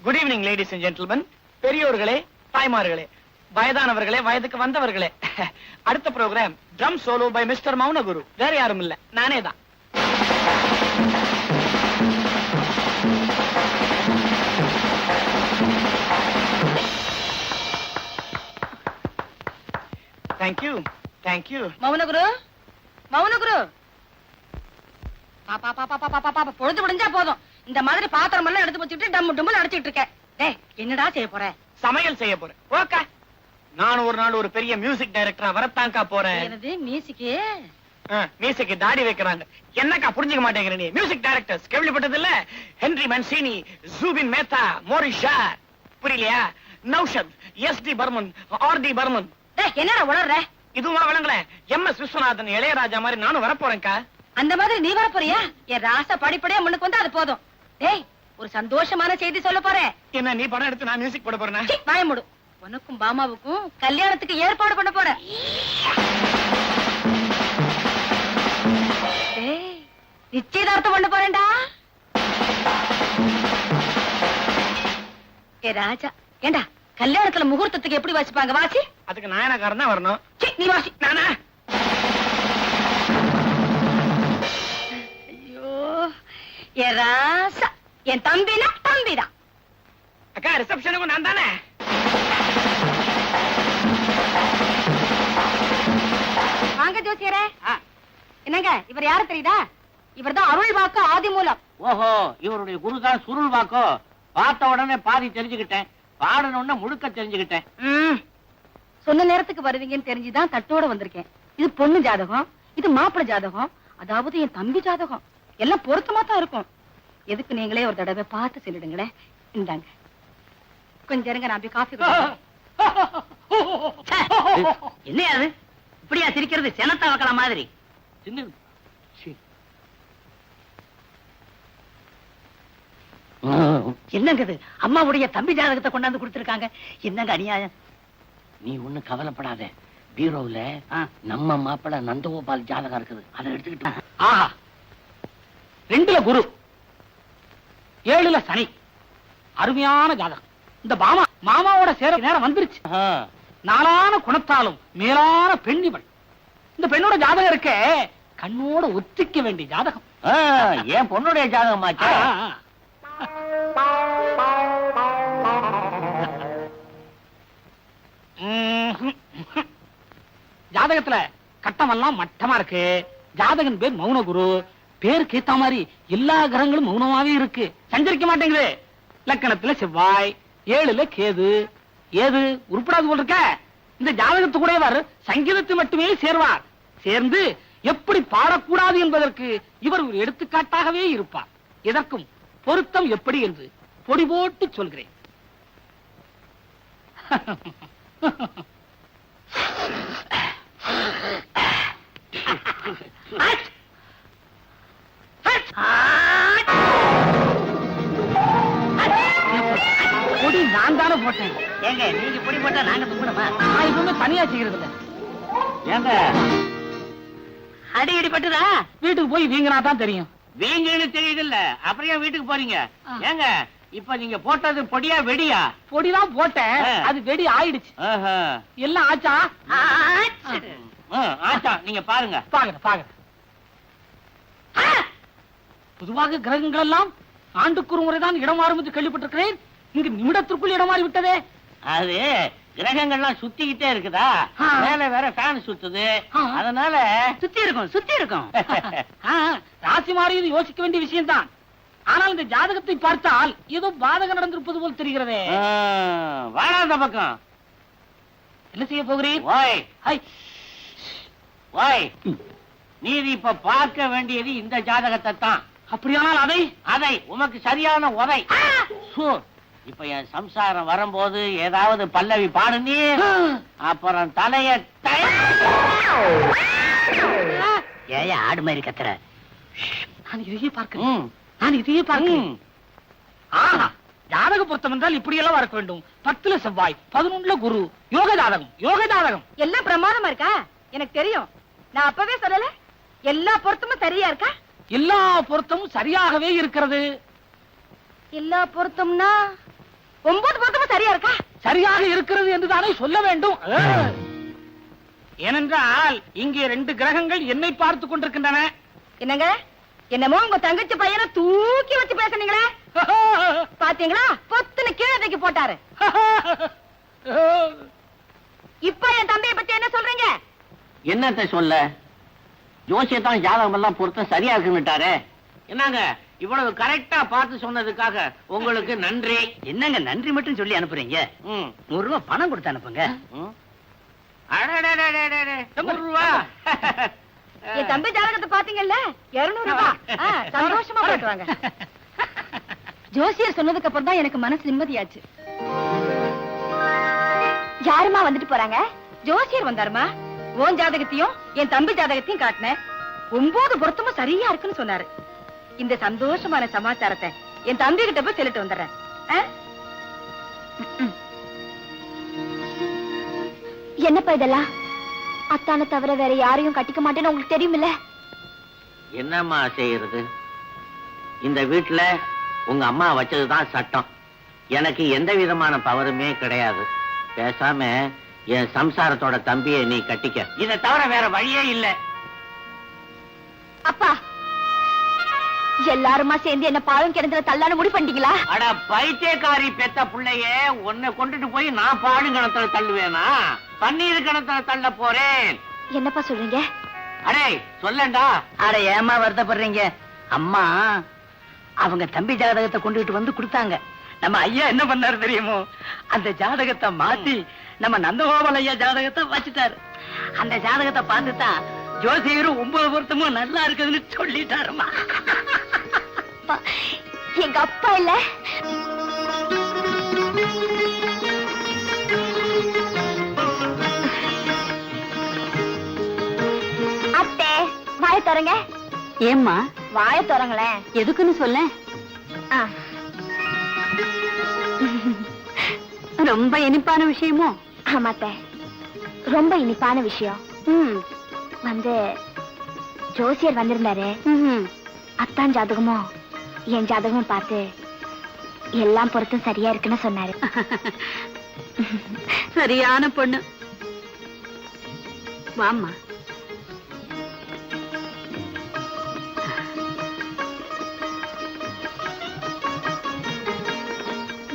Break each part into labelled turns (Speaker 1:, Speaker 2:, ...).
Speaker 1: Good evening ladies and gentleman, பெரியோர்களே, தாய்மார்களே, வயதானவர்களே, வயதுக்கு வந்தவர்களே. அடுத்த programme drum solo by mister Mounaguru. வேற யாரும் இல்ல, நானே தான். Thank you thank you.
Speaker 2: மௌனகுரு, மௌனகுரு, பொழுது முடிஞ்சா போதும். இந்த மாதிரி பாத்திரம் எல்லாம் எடுத்து வச்சுட்டு டம் டும்னு அடிச்சிட்டு இருக்க. டேய், என்னடா செய்ய போற?
Speaker 1: சமையல் செய்ய போறேன். ஓகே, நான் ஒரு நாள் ஒரு பெரிய மியூசிக் டைரக்டரா வரத்தாங்கா போறேன்.
Speaker 2: என்னது மியூசிக்கு?
Speaker 1: மியூசிக் தாடி வைக்கிறாங்க. என்னக்கா புரிஞ்சுக்க மாட்டேங்கிற நீ? மியூசிக் டைரக்டர்ஸ் கேள்விப்பட்டது இல்ல? Henry Mancini, Zubin Mehta, Maurice Jarre, புரியலையா? நௌஷத், எஸ்.டி. பர்மன், ஆர்.டி. பர்மன்.
Speaker 2: டேய், என்னடா உளறற?
Speaker 1: இதுவா விளங்கல? எம்.எஸ். விஸ்வநாதன், இளையராஜா மாதிரி நானும் வரப்போறேன்க்கா.
Speaker 2: அந்த மாதிரி நீ வர போறியா? என் ராசா படிப்படியா முன்னுக்கு வந்து அது போதும். டேய், ஒரு சந்தோஷமான செய்தி சொல்ல போறேன்.
Speaker 1: என்ன நீ படம் எடுத்து நான் மியூசிக் போட போறேனா?
Speaker 2: வாய மூடு. உனக்கும் பாமாவுக்கும் கல்யாணத்துக்கு ஏற்பாடு பண்ண போறேன். டேய், நிச்சயதார்த்தம் பண்ண போறேன்டா. ஏ ராஜா, ஏண்டா கல்யாணத்துல முகூர்த்தத்துக்கு எப்படி வாசிப்பாங்க? வாசி.
Speaker 1: அதுக்கு நாயனக்காரன் தான் வரணும்.
Speaker 2: நீ வாசி.
Speaker 1: நானா?
Speaker 2: ஐயோ, ஏ ராசா, என் தம்பினா தம்பிதான்.
Speaker 1: அக்கா, ரிசப்ஷனுக்கு நான் தானே?
Speaker 2: வாங்க ஜோசியரே. என்னங்க, இவர் யாரு தெரியுதா? இவர்தான் அருள் வாக்கு ஆதி மூலம்.
Speaker 3: ஓஹோ, இவருடைய குருதான் சுருள் வாக்கோ. பார்த்த உடனே பாதி தெரிஞ்சுக்கிட்டேன், பாடணும்னா முழுக்க தெரிஞ்சுக்கிட்டேன்.
Speaker 2: சொன்ன நேரத்துக்கு வருவீங்கன்னு தெரிஞ்சுதான் தட்டோட வந்திருக்கேன். இது பொண்ணு ஜாதகம், இது மாப்பிள்ளை ஜாதகம், அதாவது என் தம்பி ஜாதகம். எல்லாம் பொருத்தமா தான் இருக்கும். எதுக்கு நீங்களே ஒரு தடவை பார்த்து சொல்லிடுங்களேன். இந்தாங்க, கொஞ்சம் இருங்க, நான் போய் காஃபி குடிக்கிறேன்.
Speaker 3: என்ன அது இப்படியா சிரிக்கிறது? செனத்தா வைக்கல மாதிரி. என்னங்க இது? அம்மாவுடைய தம்பி ஜாதகத்தை கொண்டாந்து கொடுத்திருக்காங்க. என்னங்க அநியாயம்? நீ ஒண்ணு கவலைப்படாத, பீரோவுல நம்ம மாப்பிள்ள நந்தகோபால் ஜாதகம் இருக்குது, அதை எடுத்துக்கிட்டு. ஆஹா, 2ல குரு, 7ல சனி. அருமையான ஜாதகம். இந்த மாமாவோட சேர நேரம் வந்துருச்சு. நாளான குணத்தாலும் மேலான பெண்ணிவள். இந்த பெண்ணோட ஜாதகம் இருக்க கண்ணோட ஒத்திக்க வேண்டிய ஜாதகம். ஏன் பொண்ணுடைய ஜாதகமாச்சா? ஜாதகத்துல கட்டமெல்லாம் மட்டமா இருக்கு. ஜாதகன் பேர் மௌனகுரு. பேருக்கு ஏத்த மாதிரி எல்லா கிரகங்களும் மௌனமாவே இருக்கு, சஞ்சரிக்க மாட்டேங்குது. லக்கணத்துல செவ்வாய், 7ல கேது. ஏது உருப்படாது போல் இருக்க. இந்த ஜாதகத்து கூட சங்கீதத்தை மட்டுமே சேர்வார். சேர்ந்து எப்படி பாடக்கூடாது என்பதற்கு இவர் ஒரு எடுத்துக்காட்டாகவே இருப்பார். இதற்கும் பொருத்தம் எப்படி என்று பொடி போட்டு சொல்கிறேன். பொடி நான் தானே போட்டேன். ஏங்க, நீங்க பொடி போட்டா நாங்க தும்பணுமா? நான் இப்பவுமே தனியா செய்யறது இல்ல. ஏங்க, அடி அடி பட்டுதா? வீட்டுக்கு போய் வீங்கினா தான் தெரியும். வீங்கன்னு தெரியுது இல்ல, அப்புறம் ஏன் வீட்டுக்கு போறீங்க? ஏங்க, இப்ப நீங்க போட்டது பொடியா வெடியா? பொடிதான் போட்டேன், அது வெடி ஆயிடுச்சு. எல்லாம் ஆச்சா? ஆச்சா, நீங்க பாருங்க. பாருங்க பாருங்க. பொதுவாக கிரகங்கள் எல்லாம் ஆண்டுக்கு ஒரு முறைதான் இடம் மாறும் என்று கேள்விப்பட்டிருக்கிறேன். இங்கு நிமிடத்திற்குள் இடம் மாறி விட்டதே. அது கிரகங்கள்லாம் சுத்திக்கிட்டே இருக்குதா, மேல வேற ஃபேன் சுத்துது, அதனால சுத்தி இருக்கும் சுத்தி இருக்கும். ராசி மாறியது யோசிக்க வேண்டிய விஷயம் தான். ஆனால் இந்த ஜாதகத்தை பார்த்தால் ஏதோ பாதகம் நடந்திருப்பது போல் தெரிகிறதே. வாழாத பக்கம் என்ன செய்ய போகிறீர்? நீதி இப்ப பார்க்க வேண்டியது இந்த ஜாதகத்தை தான். அப்படியானால் அதை உமக்கு சரியான உதை. இப்ப என் சம்சாரம் வரும்போது ஏதாவது பல்லவி பாடுனி, அப்புறம் தலைய ஏய ஆடு மாதிரி கத்துற. நான் இதையே பார்க்கிறேன், நான் இதையே பார்க்கிறேன். ஜாதக பொருத்தம் என்றால் இப்படி எல்லாம் இருக்க வேண்டும். 10ல செவ்வாய், 11ல குரு, யோக ஜாதகம். யோக ஜாதகம்
Speaker 2: எல்லாம் பிரமாதமா இருக்கா? எனக்கு தெரியும், நான் அப்பவே சொல்லல. எல்லா பொருத்தமும் சரியா இருக்கா?
Speaker 3: எல்லா பொருத்தமும் சரியாகவே இருக்கிறது.
Speaker 2: எல்லா பொருத்தம்னா 9 பொருத்தமும் சரியா இருக்கா?
Speaker 3: சரியாக இருக்கிறது என்று தானே சொல்ல வேண்டும்.
Speaker 1: ஏனென்றால் இங்கே 2 கிரகங்கள் என்னை பார்த்து கொண்டிருக்கின்றன.
Speaker 2: என்னங்க, என்னமோ உங்க தங்கச்சி பையனை தூக்கி வச்சு பேசுனீங்களே, பாத்தீங்களா? பொத்துன்னு கீழே தூக்கி போட்டாரு. இப்ப என் தம்பியை பத்தி என்ன சொல்றீங்க?
Speaker 3: என்னத்தை சொல்ல, ஜோசியத்தான் ஜாதகம் எல்லாம் பொருத்தம் சரியா இருக்குன்னுட்டாரே. என்னங்க, இவ்வளவு கரெக்டா பார்த்து சொன்னதுக்காக உங்களுக்கு நன்றி.
Speaker 4: என்னங்க நன்றி மட்டும் சொல்லி அனுப்புறீங்க? 100 ரூபாய் பணம் கொடுத்து அனுப்புங்க.
Speaker 3: அடடடடடடட, 100 ரூபா.
Speaker 2: என் தம்பி ஜாதகத்தை பாத்தீங்கல்ல, 200 ரூபாய். சந்தோஷமா போயிட்டு வாங்க. ஜோசியர் சொன்னதுக்கு அப்புறம் தான் எனக்கு மனசு நிம்மதியாச்சு. யாருமா வந்துட்டு போறாங்க? ஜோசியர் வந்தாருமா. உன் ஜாதகத்தையும் என் தம்பி ஜாதகத்தையும் காட்டினேன். 9 பொருத்தமும் சரியா இருக்குன்னு சொன்னாரு. இந்த சந்தோஷமான சமாச்சாரத்தை என் தம்பி கிட்ட போய் சொல்லிட்டு வந்துடுறேன்.
Speaker 5: என்னப்பா இதெல்லாம்? அத்தானை தவிர வேற யாரையும் கட்டிக்க மாட்டேன்னு உங்களுக்கு தெரியுமில்ல?
Speaker 3: என்னம்மா செய்யறது? இந்த வீட்டுல உங்க அம்மா வச்சதுதான் சட்டம். எனக்கு எந்த விதமான பவருமே கிடையாது. பேசாம என் சம்சாரத்தோட தம்பியை நீ கட்டிக்க. இதை தவிர வேற வழியே இல்ல.
Speaker 5: அப்பா, எல்லாருமா சேர்ந்து என்ன பாவம் கிடந்துல தள்ளான முடி பண்ணிட்டீங்களா?
Speaker 3: அட பைத்தியக்காரி பெத்த புள்ளைய உன்னை கொண்டுட்டு போய் நான் பாடும் கணத்துல தள்ளுவேனா? பன்னீர் கணத்துல தள்ள போறேன்.
Speaker 5: என்னப்பா சொல்றீங்க?
Speaker 3: அடே சொல்லண்டா.
Speaker 4: அட ஏமா வருத்தப்படுறீங்க? அம்மா அவங்க தம்பி ஜாதகத்தை கொண்டுட்டு வந்து கொடுத்தாங்க. நம்ம ஐயா என்ன பண்ணாரு தெரியுமோ? அந்த ஜாதகத்தை மாத்தி நம்ம நந்தகோபால் ஐயா ஜாதகத்தை வச்சுட்டாரு. அந்த ஜாதகத்தை பார்த்துதான் ஜோசியரும் 9 பொருத்தமும் நல்லா இருக்குதுன்னு சொல்லிட்டாருமா.
Speaker 5: எங்க அப்பா இல்ல, அத்தை வாய தரங்க.
Speaker 2: ஏம்மா?
Speaker 5: வாய தரங்களேன்.
Speaker 2: எதுக்குன்னு சொல்ல. ரொம்ப இனிப்பான விஷயமோ?
Speaker 5: ஆமாத்த, ரொம்ப இனிப்பான விஷயம். வந்து ஜோசியர் வந்திருந்தாரு. அத்தான் ஜாதகமும் என் ஜாதகமும் பார்த்து எல்லாம் பொருத்தும் சரியா இருக்குன்னு சொன்னாரு.
Speaker 2: சரியான பொண்ணு. வாம்மா.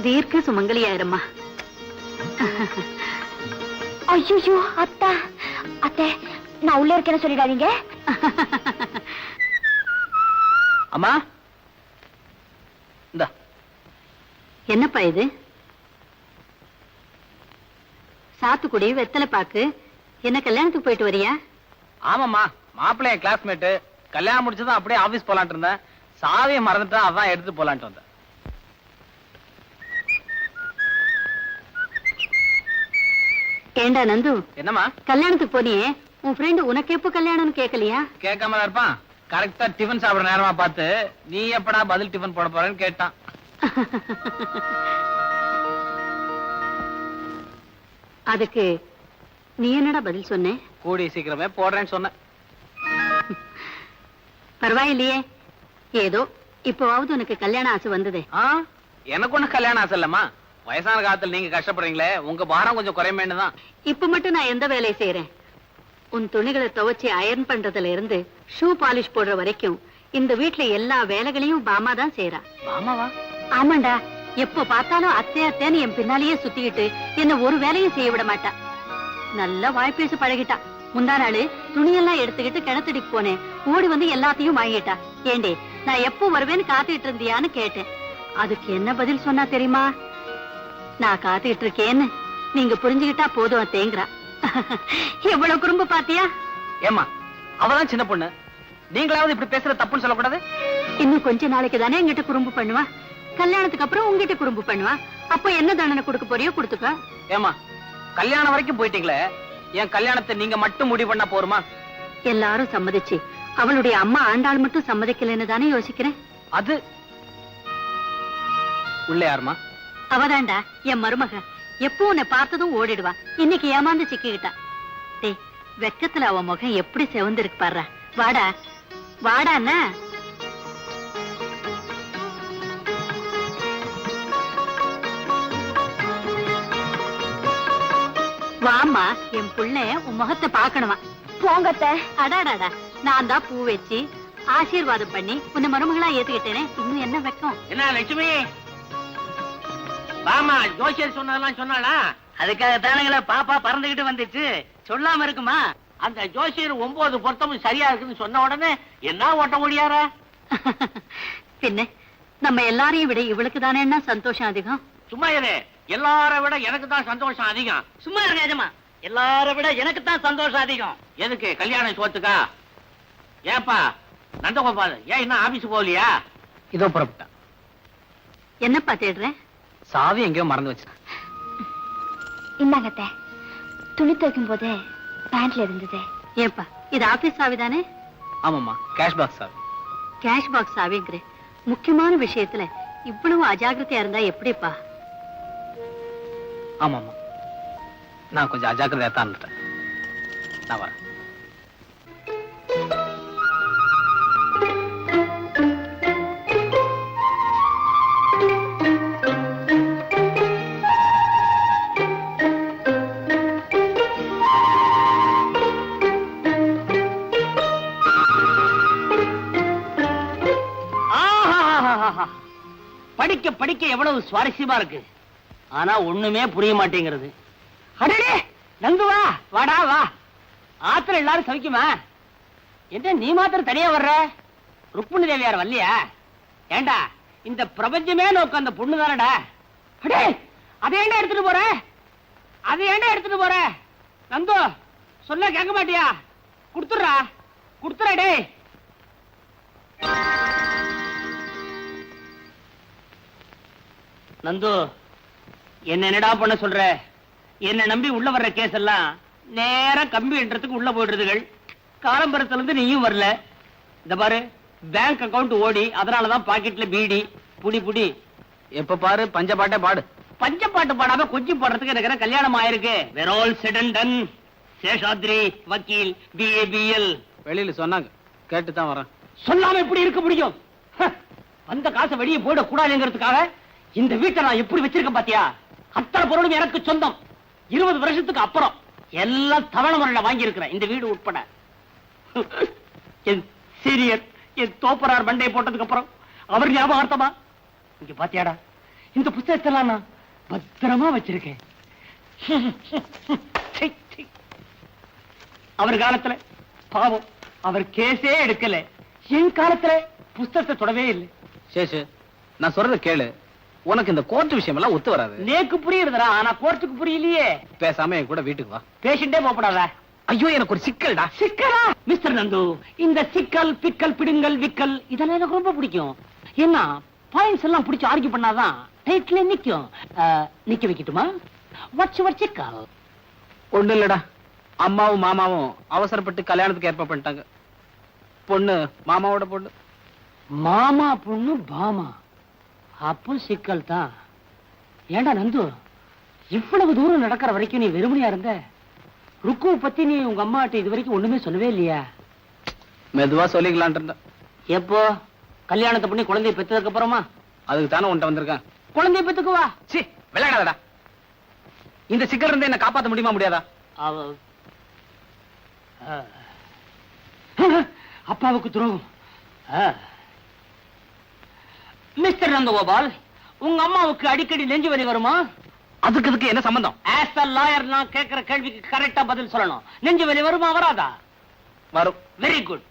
Speaker 2: தீர்க்க சுமங்கலியாயிரும்மா.
Speaker 5: ஐயோ அத்தா, அத்தை நான் உள்ள இருக்கேன்னு சொல்லிடாதீங்க.
Speaker 4: அம்மா இந்த
Speaker 2: என்னப்பா இது? சாத்துக்குடி வெத்தலை பாக்கு. என்ன கல்யாணத்துக்கு போயிட்டு வரியா?
Speaker 1: ஆமாம்மா, மாப்பிள்ளைய கிளாஸ்மேட். கல்யாணம் முடிச்சதும் அப்படியே ஆபீஸ் போலான்ட்டு இருந்தேன். சாவியை மறந்துட்டா, அதான் எடுத்து போலான்ட்டு வந்தேன்.
Speaker 2: ஏண்டா நந்து,
Speaker 1: என்னம்மா?
Speaker 2: கல்யாணத்துக்கு போனியே, உன் ஃப்ரெண்டு உனக்கு எப்ப கல்யாணம்னு கேட்கலையா?
Speaker 1: கேட்காம இருப்பான். கரெக்டா டிஃபன் சாப்பிடுற நேரமா பார்த்து, நீ எப்படா பதில் டிஃபன் போட போறேன்னு கேட்டான்.
Speaker 2: அதுக்கு நீ என்னடா பதில் சொன்ன?
Speaker 1: கூடி சீக்கிரமே போடுறேன்னு சொன்னேன்.
Speaker 2: பரவாயில்லையே, ஏதோ இப்பவாவது உனக்கு கல்யாண ஆசை வந்ததே.
Speaker 1: எனக்கு ஒண்ணு கல்யாணம் ஆசை இல்லம்மா. வயசான காலத்துல நீங்க கஷ்டப்படுறீங்களே, உங்க பாரம் கொஞ்சம் குறைமேன்னு தான்.
Speaker 2: இப்ப மட்டும் நான் எந்த வேலையை செய்யறேன்? உன் துணிகளை துவைச்சு அயர்ன் பண்றதுல இருந்து ஷூ பாலிஷ் போடுற வரைக்கும் இந்த வீட்டுல எல்லா வேலைகளையும் பாமா தான் செய்யறா.
Speaker 1: பாமாவா?
Speaker 2: ஆமாண்டா. எப்ப பார்த்தாலும் அத்தை அத்தைன்னு என் பின்னாலேயே சுத்திக்கிட்டு என்ன ஒரு வேலையும் செய்ய விட மாட்டா. நல்லா வாய்ப்பேசி பழகிட்டா. முந்தா நாள் துணியெல்லாம் எடுத்துக்கிட்டு கிணத்துடிக்கு போனேன். ஓடி வந்து எல்லாத்தையும் வாங்கிட்டா. ஏண்டே, நான் எப்போ வருவேன்னு காத்துக்கிட்டு இருந்தியான்னு கேட்டேன். அதுக்கு என்ன பதில் சொன்னா தெரியுமா? நான் காத்துக்கிட்டு இருக்கேன்னு நீங்க புரிஞ்சுக்கிட்டா போதும் அத்தேங்கிறா. எவ்வளவு குறும்பு பாத்தியா?
Speaker 1: ஏமா, அவதான் சின்ன பொண்ணு. நீங்களாவது இப்படி பேசுற தப்புன்னு சொல்லக்கூடாது.
Speaker 2: இன்னும் கொஞ்ச நாளைக்கு தானே என்கிட்ட குறும்பு பண்ணுவா. கல்யாணத்துக்கு அப்புறம் உங்ககிட்ட குறும்பு பண்ணுவா. அப்ப என்ன தண்டனை கொடுக்க போறியோ கொடுத்துக்க.
Speaker 1: ஏமா, கல்யாணம் வரைக்கும் போயிட்டீங்களே, என் கல்யாணத்தை நீங்க மட்டும் முடிவு பண்ணா போருமா?
Speaker 2: எல்லாரும் சம்மதிச்சு அவளுடைய அம்மா ஆண்டாள் மட்டும் சம்மதிக்கலன்னு தானே யோசிக்கிறேன்.
Speaker 1: அது உள்ள யாருமா?
Speaker 2: அவதாண்டா என் மருமக. எப்போ உன்னை பார்த்ததும் ஓடிடுவா. இன்னைக்கு ஏமாந்து சிக்கிக்கிட்டா. டேய், வெக்கத்துல அவ முகம் எப்படி செவந்திருக்கு பாரு. வாடா வாடான்னா. வாமா, என் புள்ள உன் முகத்தை பாக்கணுமா?
Speaker 5: போங்கத்த.
Speaker 2: அடாடாடா, நான் தான் பூ வச்சு ஆசீர்வாதம் பண்ணி உன்னை மருமகளா ஏத்துக்கிட்டேனே, இன்னும் என்ன வெக்கம்?
Speaker 3: என்ன லட்சுமி பாமா ஜோசியர் சொன்னதெல்லாம் சொன்னாளா?
Speaker 4: அதுக்காக தானுங்களே பாப்பா பறந்துகிட்டு வந்துச்சு, சொல்லாம இருக்குமா?
Speaker 3: அந்த ஜோசியர் 9 பொருத்தமும் சரியா இருக்குன்னு சொன்ன உடனே என்ன ஓட்ட முடியாரா?
Speaker 2: பின்ன நம்ம எல்லாரையும் விட இவளுக்கு தானே சந்தோஷம் அதிகம்.
Speaker 3: சும்மா இரு, எல்லார விட எனக்கு தான் சந்தோஷம் அதிகம்.
Speaker 4: சும்மா இருங்க எஜமா, எல்லார விட எனக்கு தான் சந்தோஷம் அதிகம்.
Speaker 3: எதுக்கு? கல்யாணம் சோத்துக்கா? ஏப்பா நந்தகோபால், ஏன் இன்னும் ஆபீஸ் போகலையா?
Speaker 6: இதோ புறப்பட்டேன்.
Speaker 2: என்னப்பா தேடுறேன்?
Speaker 6: சாவி எங்கேயோ மறந்து வச்சேன்.
Speaker 5: இந்தாங்கத்த. துணி துவைக்கும் போது பேண்ட்ல இருந்தது.
Speaker 2: ஏப்பா, இது ஆபீஸ் சாவி தானே?
Speaker 6: ஆமாம்மா, கேஷ் பாக்ஸ் சாவி.
Speaker 2: கேஷ் பாக்ஸ் சாவிங்கிற முக்கியமான விஷயத்துல இவ்வளவு அஜாக்கிரதையா இருந்தா எப்படிப்பா?
Speaker 6: ஆமாம்மா, நான் கொஞ்சம் அஜாக்கிரதையா தான் இருந்துட்டேன். நான் வரேன்.
Speaker 3: படிக்க படிக்க எவ்வளவு சுவாரஸ்யமா இருக்கு, ஆனா ஒண்ணுமே புரிய மாட்டேங்கிறது. அடடே நந்து, வா வாடா வா. ஆத்திரம் எல்லாரும் சவிக்குமா? என்ன நீ மாத்திரம் தனியா வர்ற? ருக்மிணி தேவியார் வரலையா? ஏண்டா, இந்த பிரபஞ்சமே நோக்க அந்த பொண்ணு தானடா. அடே, அதை ஏண்டா எடுத்துட்டு போற? அதை ஏண்டா எடுத்துட்டு போற? நந்து, சொல்ல கேட்க மாட்டியா? குடுத்துறா குடுத்துறா. டே நந்து, என்னடா பண்ண சொல்ற? என்ன நம்பி உள்ள வர்ற கேஸ் எல்லாம் நேரா கம்பி என்றதுக்கு உள்ள போயிடுறதுகள். காலம்பரத்துல இருந்து நீயும் வரல. இந்த பாரு, பேங்க் அக்கவுண்ட் ஓடி, அதனாலதான் பாக்கெட்ல பீடி. புடி புடி.
Speaker 6: எப்ப பாரு பஞ்சபாட்டே பாடு.
Speaker 3: பஞ்சப்பாட்டு பாடாம கொஞ்சம் போடுறதுக்கு எனக்கு கல்யாணம் ஆயிருக்கு. We're all set and done. Seshadri வக்கீல், BABL.
Speaker 6: வெளியில சொன்னாங்க, கேட்டுதான் வரேன்.
Speaker 3: சொல்லாம எப்படி இருக்க முடியும்? அந்த காசை வெளியே போயிட கூடாதுங்கிறதுக்காக இந்த வீட்டை நான் எப்படி வச்சிருக்கேன் பாத்தியா? அத்தனை பொருளும் எனக்கு சொந்தம். 20 வருஷத்துக்கு அப்புறம் எல்லாம் தவணை முறையில வாங்கி இருக்கிறேன், இந்த வீடு உட்பட. என் சீரியர், என் தோப்பரார் மண்டை போட்டதுக்கு அப்புறம் அவர் ஞாபகார்த்தமா இங்க பாத்தியாடா, இந்த புத்தகத்தெல்லாம் நான் பத்திரமா வச்சிருக்கேன். அவர் காலத்துல பாவம், அவர் கேஸே எடுக்கல. என் காலத்துல புத்தகத்தை தொடவே இல்லை.
Speaker 6: சேஷு, நான் சொல்றத கேளு. உனக்கு இந்த கோர்ட் விஷயம் எல்லாம் ஒத்து வராது.
Speaker 3: நேக்கு புரியுறதுடா, ஆனா கோர்ட்டுக்கு புரியலையே.
Speaker 6: பேசாம என் கூட வீட்டுக்கு வா.
Speaker 3: பேஷண்டே போப்படாத.
Speaker 6: ஐயோ, எனக்கு ஒரு சிக்கல்டா.
Speaker 3: சிக்கலா? மிஸ்டர் நந்து, இந்த சிக்கல் பிக்கல் பிடுங்கல் விக்கல் இதெல்லாம் எனக்கு ரொம்ப பிடிக்கும். என்ன பாயிண்ட்ஸ் எல்லாம் பிடிச்சு ஆர்கியூ பண்ணாதான் டைட்டில் நிக்கும். நிக்க வைக்கட்டுமா? வாட்ஸ் யுவர் சிக்கல்?
Speaker 6: ஒண்ணு இல்லடா, அம்மாவும் மாமாவும் அவசரப்பட்டு கல்யாணத்துக்கு ஏற்பாடு பண்ணிட்டாங்க. பொண்ணு மாமாவோட பொண்ணு.
Speaker 3: மாமா பொண்ணு பாமா, அப்போ சிக்கல் தான். ஏண்டா நந்து, இவ்வளவு தூரம் நடக்கிற வரைக்கும் நீ வெறுமனையா இருந்த? ருக்குவை பத்தி நீ உங்க அம்மாட்ட இது வரைக்கும் ஒண்ணுமே சொல்லவே இல்லையா?
Speaker 6: மெதுவா சொல்லிக்கலான் இருந்தேன்.
Speaker 3: எப்போ? கல்யாணத்தை பண்ணி குழந்தைய பெற்றதுக்கு அப்புறமா?
Speaker 6: அதுக்கு தானே உன்ட்ட வந்திருக்கேன்.
Speaker 3: குழந்தைய பெத்துக்குவா.
Speaker 6: சி, விளையாடாதடா. இந்த சிக்கல் இருந்து என்ன காப்பாத்த முடியுமா முடியாதா?
Speaker 3: அப்பாவுக்கு துரோகம். மிஸ்டர் நந்தகோபால், உங்க அம்மாவுக்கு அடிக்கடி நெஞ்சு வலி வருமா?
Speaker 6: அதுக்கு என்ன சம்பந்தம்?
Speaker 3: ஆஸ் அ லாயர் நான் கேட்கிற கேள்விக்கு கரெக்டா பதில் சொல்லணும். நெஞ்சு வலி வருமா வராதா?
Speaker 6: வரும்.
Speaker 3: Very good.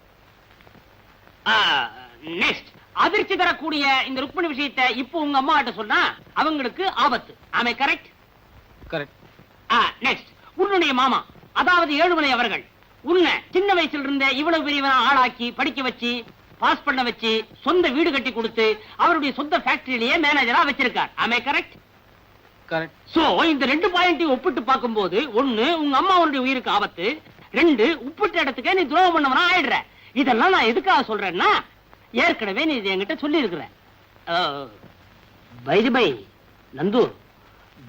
Speaker 3: நெக்ஸ்ட், அதிர்ச்சி தரக்கூடிய இந்த ருக்மிணி விஷயத்தை இப்போ உங்க அம்மா கிட்ட சொன்னா அவங்களுக்கு ஆபத்து. ஆமே கரெக்ட்?
Speaker 6: கரெக்ட்.
Speaker 3: நெக்ஸ்ட், உன்னுடைய மாமா அதாவது ஏழுமலை அவர்கள் உன்னை சின்ன வயசுல இருந்த இவ்வளவு பெரியவனா ஆளாக்கி படிக்க வச்சு பாஸ் பண்ண வச்சு சொந்த வீடு கட்டி கொடுத்து அவருடைய சொந்த ஃபேக்டரியிலேயே மேனேஜரா வச்சிருக்கார். ஆமே கரெக்ட்?
Speaker 6: கரெக்ட்.
Speaker 3: சோ இந்த 2 பாயிண்டையும் ஒப்பிட்டு பார்க்கும்போது, 1 உங்க அம்மாவுடைய உயிருக்கு ஆபத்து, 2 உப்பிட்ட இடத்துக்கே நீ துரோகம் பண்ணவனா ஆயிடுற. இதெல்லாம் நான் எதுக்காக சொல்றேன்னா, ஏற்கனவே நீ என்கிட்ட சொல்லி இருக்கிற. பை பை நந்து,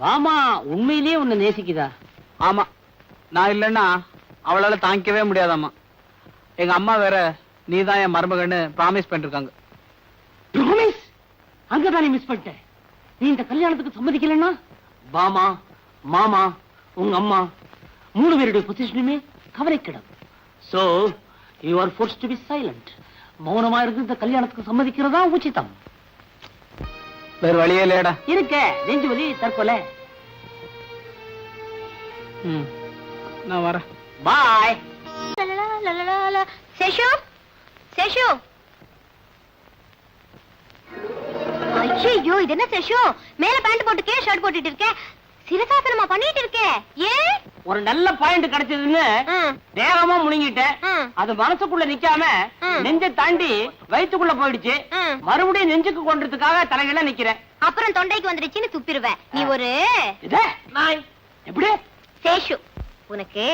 Speaker 3: பாமா உண்மையிலேயே உன்னை நேசிக்குதா?
Speaker 6: ஆமா, நான் இல்லைன்னா அவளால தாங்கிக்கவே முடியாதாமா. எங்க அம்மா வேற நீதான் என் மருமகன்னு ப்ராமிஸ் பண்ணிருக்காங்க.
Speaker 3: ப்ராமிஸ்? அங்கதான் நீ மிஸ் பண்ணிட்ட. நீ இந்த கல்யாணத்துக்கு சம்மதிக்கலன்னா பாமா, மாமா, உங்க அம்மா மூணு பேருடைய பொசிஷனுமே கவலைக்கிடம். So you are forced to be silent. மௌனமா இருந்து இந்த கல்யாணத்துக்கு சம்மதிக்கிறதா உச்சிதம்.
Speaker 6: வேற வழியே இல்லையடா.
Speaker 3: இருக்க நெஞ்சு வலி தற்கொலை.
Speaker 6: நான் வரேன்.
Speaker 3: பாய்.
Speaker 5: சேஷு சேஷு ஐயோ இது என்ன சேஷு மேல பேண்ட் போட்டுக்கே ஷர்ட் போட்டுட்டு இருக்க சிரசாசனமா பண்ணிட்டு இருக்கே ஏன்
Speaker 3: ஒரு நல்ல பாயிண்ட் கிடைச்சதுன்னு வேகமா முழுங்கிட்டேன். அது மனசுக்குள்ள நிக்காம நெஞ்ச தாண்டி வயிற்றுக்குள்ள போயிடுச்சு. மறுபடியும் நெஞ்சுக்கு கொண்டதுக்காக தலைகீழ நிக்கிறேன்.
Speaker 5: அப்புறம் தொண்டைக்கு வந்துடுச்சுன்னு துப்பிடுவேன். நீ ஒரு
Speaker 3: நாய் எப்படி
Speaker 5: சேஷு உனக்கு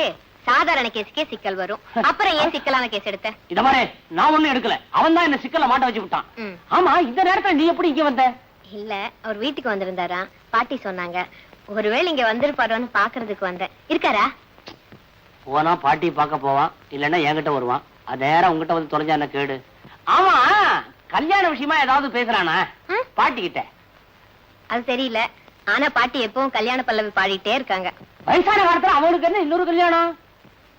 Speaker 5: சாதாரண கேஸுக்கே சிக்கல் வரும். அப்புறம் ஏன் சிக்கலான கேஸ் எடுத்த?
Speaker 3: இத மாதிரி நான் ஒண்ணும் எடுக்கல. அவன் தான் என்ன சிக்கல மாட்ட வச்சு விட்டான். ஆமா இந்த நேரத்துல நீ எப்படி இங்க வந்த?
Speaker 5: இல்ல அவர் வீட்டுக்கு வந்திருந்தாரா பாட்டி சொன்னாங்க. ஒருவேளை இங்க வந்திருப்பாரோன்னு பாக்குறதுக்கு வந்தேன். இருக்காரா?
Speaker 3: போனா பாட்டி பார்க்க போவான், இல்லன்னா என்கிட்ட வருவான். அது நேரம் உங்ககிட்ட வந்து தொலைஞ்சா என்ன கேடு? ஆமா கல்யாண விஷயமா ஏதாவது பேசுறானா பாட்டி கிட்ட?
Speaker 5: அது தெரியல. ஆனா பாட்டி எப்பவும் கல்யாண பல்லவி பாடிட்டே இருக்காங்க.
Speaker 3: வயசான காலத்துல அவனுக்கு என்ன இன்னொரு கல்யாணம்?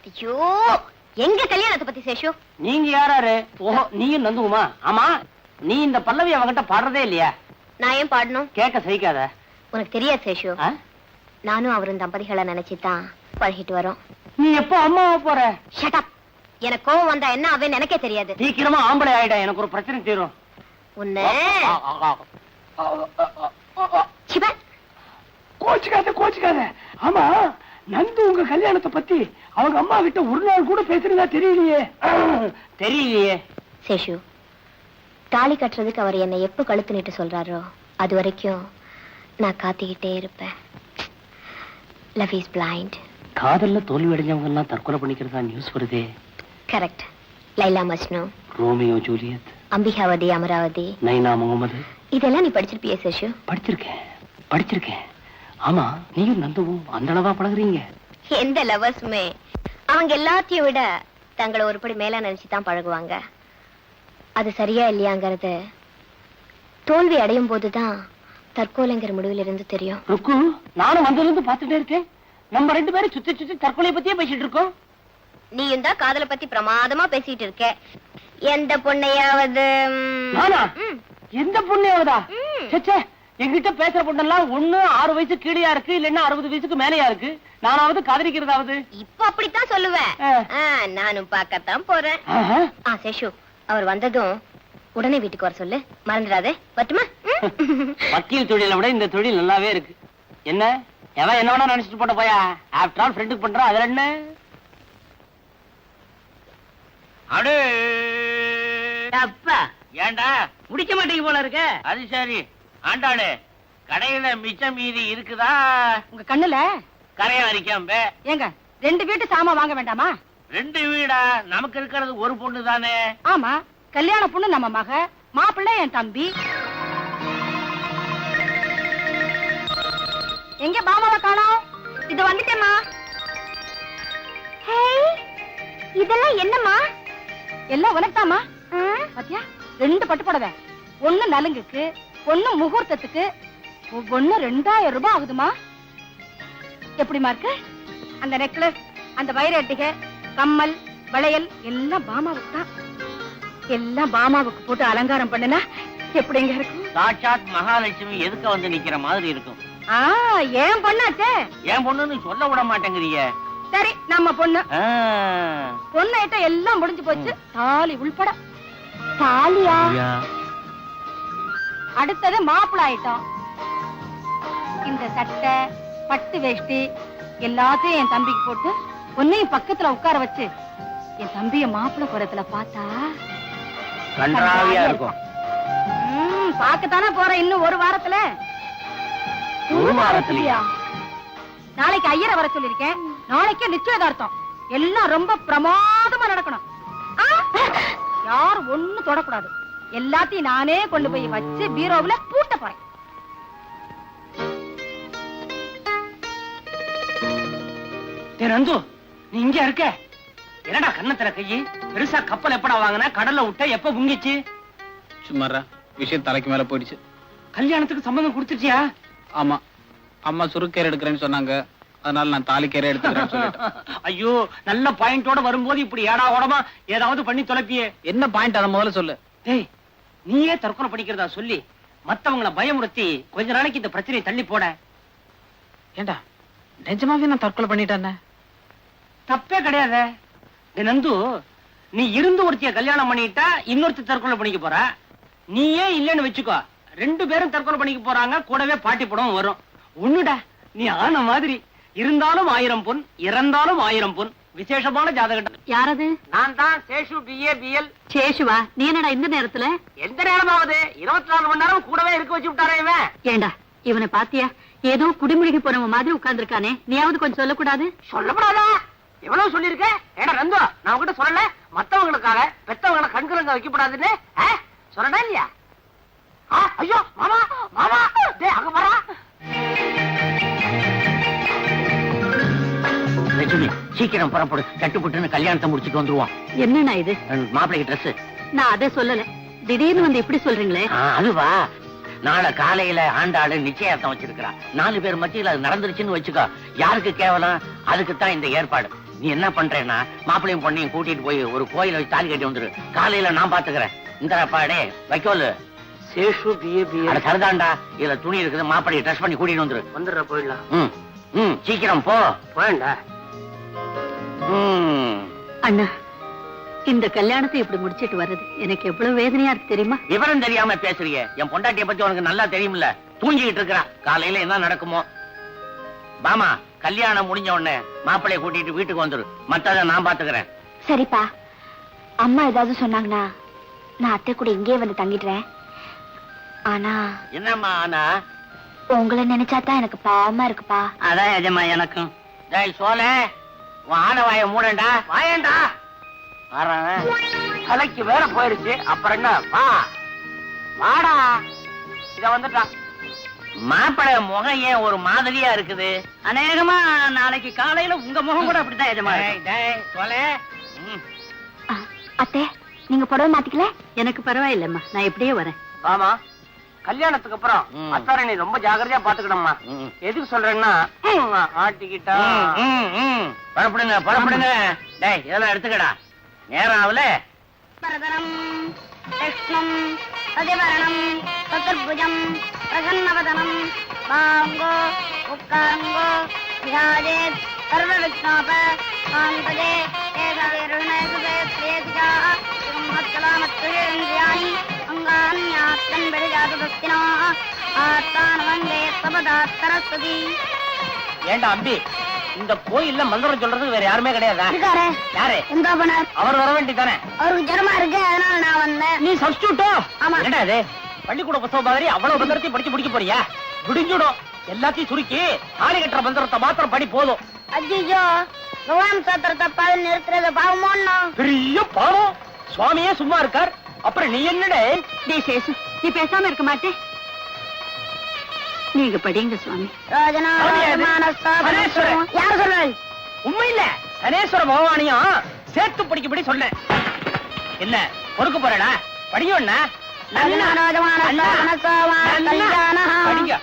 Speaker 5: ஐயோ எங்க கல்யாணத்தை பத்தி சேஷு?
Speaker 3: நீங்க யாராரு? ஓஹோ நீயும் நந்துகுமா? ஆமா நீ இந்த பல்லவி அவகிட்ட பாடுறதே இல்லையா?
Speaker 5: நான் ஏன் பாடணும்?
Speaker 3: கேட்க சகிக்காத.
Speaker 5: உனக்கு தெரியாது சேஷு, நானும் அவரும் தம்பதிகளை நினைச்சுதான் பழகிட்டு வரோம்.
Speaker 3: நீ எப்போ அம்மாவா போற?
Speaker 5: Shut up. எனக்கு கோவம் வந்தா என்ன அவன் எனக்கே தெரியாது.
Speaker 3: சீக்கிரமா ஆம்பளை ஆயிடா, எனக்கு ஒரு பிரச்சனை தீரும்.
Speaker 5: உன்னை
Speaker 3: கோச்சுக்காத கோச்சுக்காத. ஆமா நந்து உங்க கல்யாணத்தை பத்தி அவங்க அம்மா கிட்ட ஒரு நாள் கூட பேசுறதா தெரியலையே. தெரியலையே
Speaker 5: சேஷு, தாலி கட்டுறதுக்கு அவர் என்னை எப்ப கழுத்து நீட்டு சொல்றாரோ அது வரைக்கும் நான் காத்திக்கிட்டே இருப்பேன். Love is blind.
Speaker 3: காதல்ல தோல்வி அடைஞ்சவங்க எல்லாம் தற்கொலை பண்ணிக்கிறதா நியூஸ் வருதே.
Speaker 5: Correct. Laila Majnu,
Speaker 3: Romeo Juliet,
Speaker 5: Ambikavathi, Amaravathi,
Speaker 3: Naina Mohammed,
Speaker 5: இதெல்லாம் நீ படிச்சிருப்பியே சேஷு?
Speaker 3: படிச்சிருக்கேன். ஆமா நீயும் நந்துவும் அந்த அளவா பழகுறீங்க?
Speaker 5: எந்த லவர்ஸுமே அவங்க எல்லாத்தையும் விட தங்களை ஒருபடி மேல நினைச்சுதான் பழகுவாங்க. அது சரியா இல்லையாங்கிறது தோல்வி அடையும் போதுதான் தற்கொலைங்கிற முடிவில் இருந்து தெரியும்.
Speaker 3: ருக்கு நானும் வந்திருந்து பாத்துட்டே இருக்கேன். நம்ம ரெண்டு பேரும் சுத்தி சுத்தி தற்கொலை பத்தியே பேசிட்டு இருக்கோம்.
Speaker 5: நீயும் தான் காதலை பத்தி பிரமாதமா பேசிட்டு இருக்க. எந்த பொண்ணையாவது
Speaker 3: நானா? எந்த பொண்ணையாவதா? சே எங்கிட்ட பேசுற பொண்ணெல்லாம் ஒண்ணு 6 வயசு கீழயா இருக்கு, இல்லன்னா 60 வயசுக்கு மேலயா இருக்கு. நானாவது காதலிக்கிறதாவது?
Speaker 5: இப்ப அப்படித்தான் சொல்லுவேன். நானும் பார்க்கத்தான் போறேன். சேஷு அவர் வந்ததும் உடனே வீட்டுக்கு வர சொல்லு, மறந்துடாதே. பட்டுமா?
Speaker 3: வக்கீல் தொழிலை விட இந்த தொழில் நல்லாவே இருக்கு. என்ன எவன் என்ன வேணா நினைச்சிட்டு போட்ட போயா. ஆஃப்டர் ஆல் ஃப்ரெண்டுக்கு பண்றான், அதுல என்ன?
Speaker 1: அடே
Speaker 3: அப்பா
Speaker 1: ஏண்டா
Speaker 3: குடிக்க மாட்டீங்க போல இருக்க.
Speaker 1: அது சரி. ஆண்டாளு கடையில மிச்சம் மீதி இருக்குதா?
Speaker 2: உங்க கண்ணுல
Speaker 1: கரையா அரிக்காம
Speaker 2: ஏங்க 2 வீட்டு சாமான் வாங்க வேண்டாமா?
Speaker 1: 2 வீடா? நமக்கு இருக்கிறது ஒரு பொண்ணு தானே.
Speaker 2: ஆமா, கல்யாண பொண்ணு நம்ம மக, மாப்பிள்ளை என் தம்பி. எங்க பாமாவை காணோம்? இது வந்துட்டேம்மா.
Speaker 5: இதெல்லாம் என்னம்மா?
Speaker 2: எல்லாம் உனக்குதாம்மா. பாத்தியா 2 பட்டு புடவை, 1 நலுங்குக்கு, 1 முகூர்த்தத்துக்கு, ஒவ்வொன்னு 2000 ரூபாய் ஆகுதுமா. எப்படிமா இருக்கு? அந்த நெக்லஸ், அந்த வைர அட்டிகை, கம்மல், வளையல் எல்லாம் பாமாவுக்கு தான். எல்லாம் பாமாவுக்கு போட்டு அலங்காரம் பண்ணுனா எப்படிங்க இருக்கும்?
Speaker 1: சாட்சாத் மகாலட்சுமி எதுக்க வந்து நிக்கிற மாதிரி இருக்கும்.
Speaker 2: ஏன் பொண்ணாச்சே.
Speaker 1: என் பொண்ணுன்னு சொல்ல விட மாட்டேங்கிறீங்க.
Speaker 2: சரி நம்ம பொண்ணு. பொண்ணு எல்லாம் முடிஞ்சு போச்சு, தாலி உள்பட.
Speaker 5: தாலியா?
Speaker 2: அடுத்தது மாப்பிள்ளை ஆயிட்டோம். இந்த சட்டை, பட்டு வேஷ்டி எல்லாத்தையும் என் தம்பிக்கு போட்டு பொண்ணையும் பக்கத்துல உட்கார வச்சு என் தம்பிய மாப்பிள்ளை புறத்துல பார்த்தா
Speaker 1: கன்றாவியா இருக்கும்.
Speaker 2: பாக்கத்தானே போற இன்னும் 1 வாரத்துல. 1 வாரத்துலயா? நாளைக்கு ஐயரை வர சொல்லிருக்கேன். நாளைக்கே நிச்சயதார்த்தம். எல்லாம் ரொம்ப பிரமாதமா நடக்கணும். யாரும் ஒண்ணு தொடக்கூடாது. எல்லாத்தையும் நானே கொண்டு போய் வச்சு பீரோவுல பூட்ட போறேன்.
Speaker 3: நந்து நீ இங்க இருக்க? என்னடா கண்ணத்துல கையி? பெருசா கப்பல் எப்படா வாங்கின? கடல்ல விட்ட எப்ப முங்கிச்சு?
Speaker 6: சும்மாரா, விஷயம் தலைக்கு மேல போயிடுச்சு.
Speaker 3: கல்யாணத்துக்கு சம்மதம் கொடுத்துட்டியா?
Speaker 6: ஆமா, அம்மா சுருக்கேர் எடுக்கிறேன்னு சொன்னாங்க. அதனால நான் தாலிக்கேற எடுத்துக்கிறேன்னு சொல்லிட்டேன்.
Speaker 3: ஐயோ, நல்ல பாயிண்டோட வரும்போது இப்படி ஏடா ஓடமா ஏதாவது பண்ணி தொலைப்பியே.
Speaker 6: என்ன பாயிண்ட் அதை முதல்ல சொல்லு.
Speaker 3: டேய், நீயே தற்கொலை பண்ணிக்கிறதா சொல்லி மத்தவங்களை பயமுறுத்தி கொஞ்ச நாளைக்கு இந்த பிரச்சனையை தள்ளி போட.
Speaker 6: ஏண்டா நிஜமாவே நான் தற்கொலை பண்ணிட்டேன்?
Speaker 3: தப்பே கிடையாது. நந்து, நீ இருந்து ஒருத்திய கல்யாணம் பண்ணிட்டா இன்னொருத்தி தற்கொலை பண்ணிக்க போற. நீயே இல்லன்னு வச்சுக்கோ, 2 பேரும் தற்கொலை பண்ணிக்க போறாங்க. கூடவே பாட்டி படம் வரும். ஒண்ணுடா, நீ ஆன மாதிரி இருந்தாலும் 1000 பொன், இறந்தாலும் 1000 பொன். விசேஷமான ஜாதகம்.
Speaker 2: யாரது?
Speaker 3: நான் தான் சேஷு, BA BL.
Speaker 2: சேஷுவா? நீ என்னடா இந்த நேரத்துல?
Speaker 3: எந்த நேரமாவது 24 மணி நேரம் கூடவே இருக்க வச்சு விட்டாரே இவன்.
Speaker 2: ஏண்டா இவனை பாத்தியா? ஏதோ குடிமுழுகி போறவன் மாதிரி உட்கார்ந்துருக்கானே. நீயாவது கொஞ்சம் சொல்லக்கூடாது?
Speaker 3: சொல்லப்படாதா? எவ்வளவு சொல்லிருக்க? ஏடா நந்து, நான் உங்ககிட்ட சொல்லல மத்தவங்களுக்காக பெத்தவங்களை கண்குலங்க வைக்கப்படாதுன்னு? சொல்லடா இல்லையா? ஐயோ மாமா, மாமா, டேய் அங்க வரா. லட்சுமி, சீக்கிரம் புறப்படு. சட்டுப்புட்டுன்னு கல்யாணத்தை முடிச்சிட்டு வந்துருவோம்.
Speaker 2: என்னண்ணா இது?
Speaker 3: மாப்பிள்ளைக்கு ட்ரெஸ்.
Speaker 2: நான் அதை சொல்லல, திடீர்னு வந்து இப்படி சொல்றீங்களே.
Speaker 3: அதுவா, நாளை காலையில ஆண்டாளு நிச்சயார்த்தம் வச்சிருக்கிறா. 4 பேர் மத்தியில அது நடந்துருச்சுன்னு வச்சுக்கோ, யாருக்கு கேவலம்? அதுக்குத்தான் இந்த ஏற்பாடு. நீ என்ன பண்றேன்னா, மாப்பிள்ளையும் பொண்ணையும் கூட்டிட்டு போய் ஒரு கோயில வச்சு தாலி கட்டி வந்துரு. காலையில நான் பாத்துக்கிறேன். இந்த பாடே வைக்கோலு சேஷு சரிதான்டா. இதுல துணி இருக்குது, மாப்பிள்ளையை ட்ரெஸ் பண்ணி கூட்டிட்டு வந்துரு. வந்துடுற போயிடலாம். சீக்கிரம் போ. போயண்டா.
Speaker 2: அண்ணா, இந்த கல்யாணத்தை இப்படி முடிச்சிட்டு வர்றது எனக்கு எவ்வளவு வேதனையா இருக்கு தெரியுமா?
Speaker 3: விவரம் தெரியாம பேசுறிய. என் பொண்டாட்டிய பத்தி உனக்கு நல்லா தெரியும்ல. தூங்கிட்டு இருக்கிறா. காலையில என்ன நடக்குமோ. பாமா, கல்யாணம் முடிஞ்ச உடனே மாப்பிள்ளைய கூட்டிட்டு வீட்டுக்கு வந்துரு. மத்தத நான் பாத்துக்கிறேன்.
Speaker 5: சரிப்பா. அம்மா ஏதாவது சொன்னாங்கன்னா நான் அத்தை கூட இங்கே வந்து தங்கிடுறேன். ஆனா
Speaker 3: என்னம்மா ஆனா?
Speaker 5: உங்களை நினைச்சாதான் எனக்கு பாவமா இருக்குப்பா.
Speaker 3: அதான் எஜமா எனக்கும். டேய் சோலே, உன் ஆன வாய மூடண்டா. வாயண்டா. தலைக்கு வேற போயிருச்சு. அப்புறம் என்ன? வா வாடா. இத வந்துட்டா. மாப்பிள்ளை முகம் ஏன் ஒரு மாதிரியா இருக்குது?
Speaker 4: அநேகமா நாளைக்கு காலையில உங்க முகம் கூட அப்படித்தான் எஜமா.
Speaker 5: அத்தை, நீங்க புடவை மாத்திக்கல?
Speaker 2: எனக்கு பரவாயில்லம்மா, நான் எப்படியே வரேன்.
Speaker 3: ஆமா, கல்யாணத்துக்கு அப்புறம் அத்தாரை நீ ரொம்ப ஜாக்கிரதையா பாத்துக்கணும்மா. எதுக்கு சொல்றேன்னா, ஆட்டிக்கிட்டா பரப்படுங்க பரப்படுங்க. டேய் இதெல்லாம் எடுத்துக்கடா. நேரம் ஆகல.
Speaker 5: பரதரம் கிருஷ்ணம் அதிவரணம் சதுர்புஜம் பிரசன்னவதனம் பாங்கோ உட்காரங்கோ விஹாஜேத் சர்வ விக்னோப சாந்ததே ஏதவேருணேசுபேத்ரேதிகா மத்கலாமத்ரியாணி அங்கான்யாத்தன் பெருஜாதுபக்தினோ ஆத்தான வந்தே சபதாத்தரஸ்துதி.
Speaker 3: ஏண்டா அம்பி, இந்த கோயில்ல மந்திரம் சொல்றதுக்கு வேற யாருமே கிடையாதா?
Speaker 5: இருக்காரே.
Speaker 3: யாரு?
Speaker 5: எங்க போனார்?
Speaker 3: அவர் வர வேண்டியதானே.
Speaker 5: அவருக்கு ஜரமா இருக்கு, அதனால நான் வந்தேன்.
Speaker 3: நீ சப்ஸ்டியூட்டோ?
Speaker 5: ஆமா.
Speaker 3: என்னடா இது பள்ளிக்கூட புத்தகம் மாதிரி அவ்வளவு மந்திரத்தையும் படிச்சு முடிக்க போறியா? விடிஞ்சுடும். எல்லாத்தையும் சுருக்கி தாலி கட்டுற மந்திரத்தை மாத்திரம் படி போதும்.
Speaker 5: அஜிஜோ, பகவான் சாத்திரத்தை பால் நிறுத்துறது பாவமோன்னா?
Speaker 3: பெரிய பாவம். சுவாமியே சும்மா இருக்கார், அப்புறம் நீ என்னடே?
Speaker 2: டேய் சேசு, நீ பேசாம இருக்க மாட்டே? நீங்க படிங்க சுவாமி.
Speaker 5: யாரு சொல்றாரு?
Speaker 3: உண்மை இல்ல, சனேஸ்வர பகவானையும் சேர்த்து படிக்கப்படி சொன்னேன். என்ன பொறுக்க போறடா? படிக்கணும்னா படிங்க.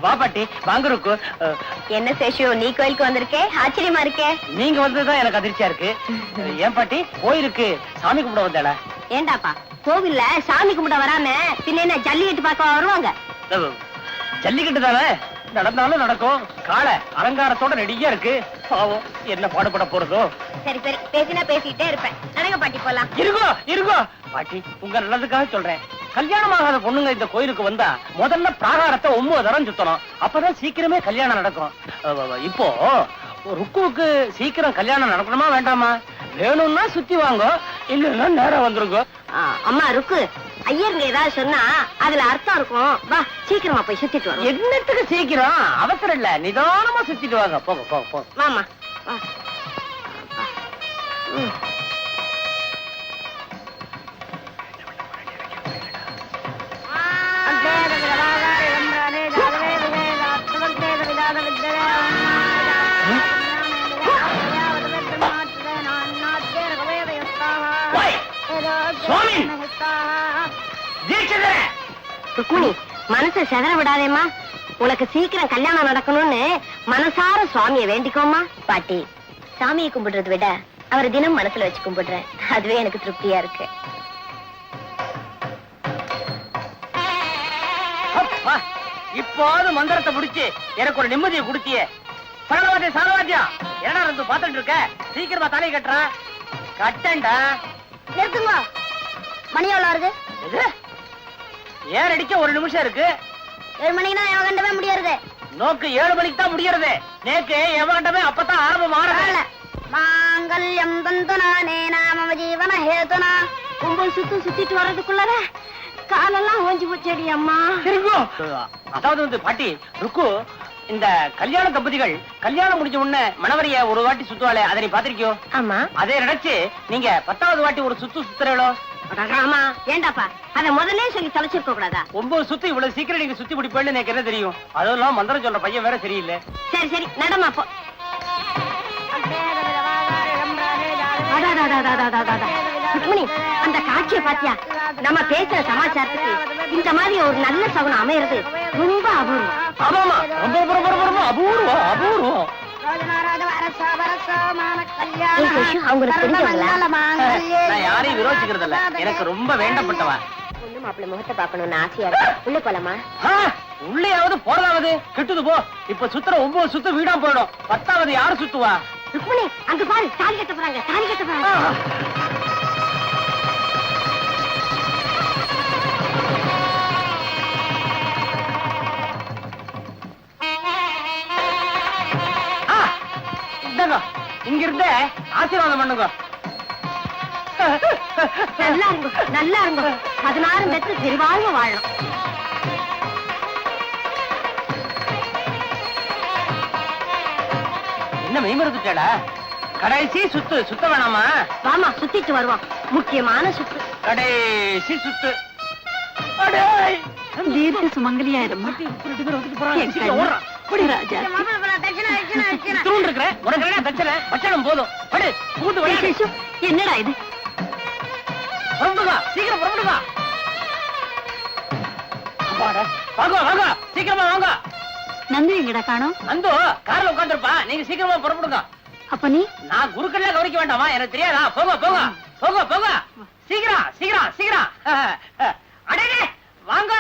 Speaker 3: வா பாட்டி, வாங்குருக்கு.
Speaker 5: என்ன சேஷு, நீ கோயிலுக்கு வந்திருக்கே? ஆச்சரியமா இருக்கே.
Speaker 3: நீங்க வந்ததுதான் எனக்கு அதிர்ச்சியா இருக்கு. ஏன் பாட்டி, கோயிலுக்கு சாமி கும்பிட வந்தாளா?
Speaker 5: ஏண்டாப்பா, கோவில்ல சாமி கும்பிட வராம பின்ன என்ன ஜல்லிக்கட்டு பார்க்க வருவாங்க?
Speaker 3: ஜல்லிக்கட்டு தானே, நடந்தாலும் நடக்கும். காளை அலங்காரத்தோட ரெடியா இருக்கு. பாவம், என்ன பாடுபட போறதோ.
Speaker 5: சரி சரி, பேசினா பேசிட்டே இருப்பேன். நடங்க பாட்டி, போலாம்.
Speaker 3: இருக்கோ இருக்கோ பாட்டி, உங்க நல்லதுக்காக சொல்றேன். கல்யாணம் ஆகாத பொண்ணுங்க இந்த கோயிலுக்கு வந்தா முதல்ல பிராகாரத்தை 9 தரம் சுத்தணும். அப்பதான் சீக்கிரமே கல்யாணம் நடக்கும். இப்போ ருக்குவுக்கு சீக்கிரம் கல்யாணம் நடக்கணுமா வேண்டாமா? வேணும்னா சுத்தி வாங்க, இல்லைன்னா நேரம் வந்துருங்க.
Speaker 5: அம்மா ருக்கு, ஐயருங்க ஏதாவது சொன்னா அதுல அர்த்தம் இருக்கும். வா, சீக்கிரமா போய் சுத்திட்டு வரோம்.
Speaker 3: என்னத்துக்கு சீக்கிரம்? அவசரம் இல்ல, நிதானமா சுத்திட்டு வாங்க. போங்க போங்க போங்க.
Speaker 5: மாமா
Speaker 3: சுவாமி
Speaker 5: ருக்மிணி மனசை செதற விடாதேம்மா. உனக்கு சீக்கிரம் கல்யாணம் நடக்கணும்னு மனசார சுவாமியை வேண்டிக்கோமா. பாட்டி, சாமியை கும்பிடுறதை விட அவரை தினம் மனசுல வச்சு கும்பிடுறேன். அதுவே எனக்கு திருப்தியா இருக்கு.
Speaker 4: இப்போது மந்திரத்தை முடிச்சு எனக்கு ஒரு நிம்மதியை கொடுத்தியே. சரவாத்தியம் சரவாத்தியம் என்ன வந்து பாத்துட்டு இருக்க? சீக்கிரமா தலையை கட்டுறா. கட்டண்டா.
Speaker 5: நிறுத்துங்க. மணி எவ்வளவு வருது?
Speaker 4: ஏன் அடிக்க ஒரு நிமிஷம் இருக்கு.
Speaker 5: 7 மணினா எவன் கண்டவே முடியாது.
Speaker 4: நோக்கு 7 மணிக்கு தான் முடியறது. நேக்கு எவன் கண்டவே அப்பதான் ஆரம்பம் ஆரம்ப.
Speaker 5: மாங்கல்யம் தந்துனானே நாம ஜீவன ஹேதுனா. கும்பல் சுத்திட்டு வர்றதுக்குள்ளத காலெல்லாம் ஓஞ்சி போச்சேடி அம்மா.
Speaker 4: அதாவது வந்து பாட்டி ருக்கு, இந்த கல்யாண தம்பதிகள் கல்யாணம் முடிஞ்ச உடனே மணவரைய ஒரு வாட்டி சுத்துவாளே, அதை நீ பாத்திருக்கியோ?
Speaker 5: ஆமா.
Speaker 4: அதே நினைச்சு நீங்க 10வது வாட்டி ஒரு சுத்துறீங்களோ?
Speaker 5: ஆமா. ஏண்டாப்பா அத முதல்ல சொல்லி தொலைச்சிருக்க கூடாதா?
Speaker 4: 9 சுத்து இவ்வளவு சீக்கிரம் நீங்க சுத்தி முடிப்பேன்னு எனக்கு என்ன தெரியும்? அதெல்லாம் மந்திரம் சொல்ற பையன் வேற சரியில்லை.
Speaker 5: சரி சரி நடமா போ. ருக்மிணி, அந்த காட்சியை பாத்தியா? நம்ம பேசுற சமாச்சாரத்துக்கு இந்த மாதிரி ஒரு நல்ல சகுனம் அமையறது ரொம்ப அபூர்வம்.
Speaker 4: ஆமாமா, ரொம்ப ரொம்ப ரொம்ப அபூர்வம் அபூர்வம்.
Speaker 5: அவங்களுக்கு தெரிஞ்சவங்களா?
Speaker 4: நான் யாரையும் விரோதிக்கிறது இல்ல, எனக்கு ரொம்ப வேண்டப்பட்டவா.
Speaker 5: பொண்ணு மாப்பிள்ளை முகத்தை பாக்கணும்னு ஆசையா இருக்கு. உள்ள போலாமா?
Speaker 4: உள்ளேயாவது போறதாவது கெட்டுது போ. இப்ப சுத்துற 9 சுத்து வீடா போயிடும். 10வது யாரு சுத்துவா?
Speaker 5: ருக்மிணி, அங்க பாரு, தாலி கட்ட போறாங்க, தாலி கட்ட போறாங்க.
Speaker 4: இங்க இருந்த ஆசீர்வாதம் பண்ணுங்க.
Speaker 5: நல்லா இருங்க, நல்லா இருங்க. 16 பெற்று பெருவாழ்வு வாழணும்.
Speaker 4: என்ன மெய்மறந்துட்டா? கடைசி சுத்து சுத்த வேணாமா?
Speaker 5: வாமா, சுத்திட்டு வருவோம். முக்கியமான சுத்து.
Speaker 4: கடைசி சுத்து.
Speaker 2: தீர்க்க சுமங்கலியாயிரம்மா. என்னடா இது?
Speaker 4: சீக்கிரம் சீக்கிரமா வாங்க.
Speaker 2: நந்து எங்கடா காணோம்?
Speaker 4: நந்து கார்ல உட்காந்துருப்பா. நீங்க சீக்கிரமா புறப்படுங்க.
Speaker 2: அப்ப நீ?
Speaker 4: நான் குருக்கள்ல கவனிக்க வேண்டாமா? எனக்கு தெரியாதா? போங்க போங்க போங்க போங்க. சீக்கிரம் சீக்கிரம் சீக்கிரம். அடே வாங்க